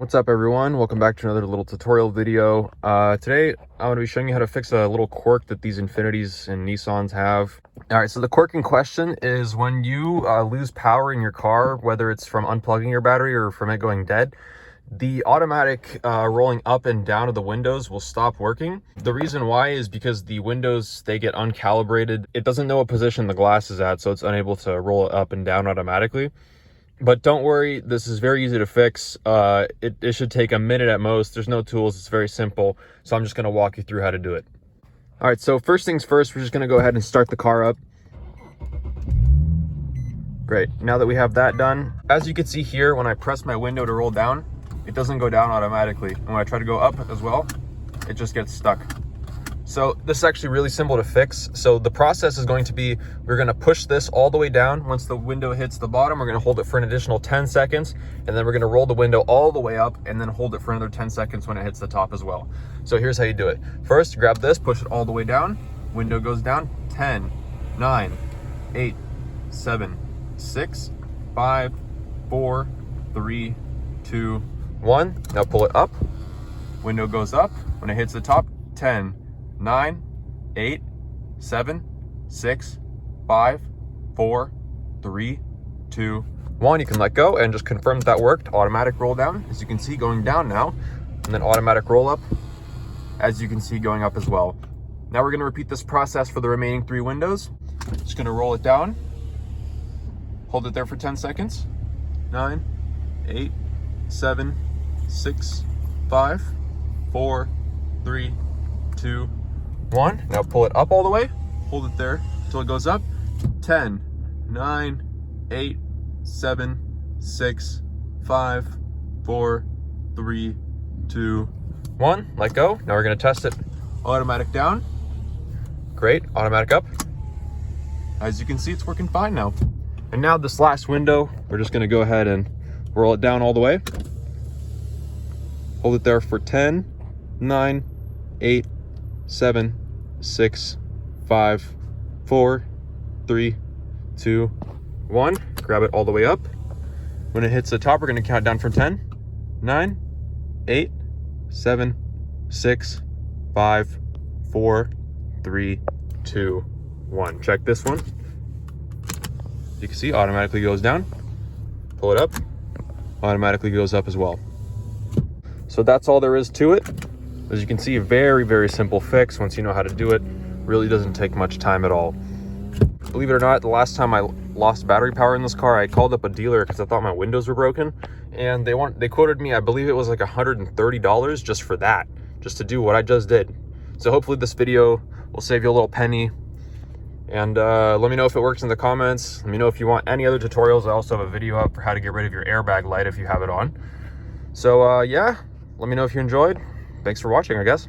What's up everyone? Welcome back to another little tutorial video. Today I'm going to be showing you how to fix a little quirk that these Infinitis and Nissans have. Alright, so the quirk in question is when you lose power in your car, whether it's from unplugging your battery or from it going dead, the automatic rolling up and down of the windows will stop working. The reason why is because the windows, they get uncalibrated. It doesn't know what position the glass is at, so it's unable to roll it up and down automatically. But don't worry, this is very easy to fix. It should take a minute at most. There's no tools, it's very simple. So I'm just gonna walk you through how to do it. All right, so first things first, we're just gonna go ahead and start the car up. Great, now that we have that done, as you can see here, when I press my window to roll down, it doesn't go down automatically. And when I try to go up as well, it just gets stuck. So this is actually really simple to fix. So the process is going to be, we're gonna push this all the way down. Once the window hits the bottom, we're gonna hold it for an additional 10 seconds, and then we're gonna roll the window all the way up and then hold it for another 10 seconds when it hits the top as well. So here's how you do it. First, grab this, push it all the way down, window goes down, 10, 9, 8, 7, 6, 5, 4, 3, 2, 1. Now pull it up, window goes up, when it hits the top, 10, 9, 8, 7, 6, 5, 4, 3, 2, 1. You can let go and just confirm that worked. Automatic roll down, as you can see, going down now, and then automatic roll up, as you can see, going up as well. Now we're going to repeat this process for the remaining 3 windows. Just going to roll it down, hold it there for 10 seconds. 9, 8, 7, 6, 5, 4, 3, 2, 1. Now pull it up all the way, hold it there until it goes up. 10, 9, 8, 7, 6, 5, 4, 3, 2, 1. Let go. Now we're going to test it. Automatic down. Great. Automatic up. As you can see, it's working fine now. And now this last window, we're just going to go ahead and roll it down all the way. Hold it there for 10, 9, 8, 7, 6, 5, 4, 3, 2, 1. Grab it all the way up. When it hits the top, we're going to count down from 10, 9, 8, 7, 6, 5, 4, 3, 2, 1. Check this one. You can see automatically goes down. Pull it up, automatically goes up as well. So that's all there is to it. As you can see, very, very simple fix. Once you know how to do it, really doesn't take much time at all. Believe it or not, the last time I lost battery power in this car, I called up a dealer because I thought my windows were broken, and they quoted me, I believe it was like $130 just for that, just to do what I just did. So hopefully this video will save you a little penny. And let me know if it works in the comments. Let me know if you want any other tutorials. I also have a video up for how to get rid of your airbag light if you have it on. So yeah, let me know if you enjoyed. Thanks for watching, I guess.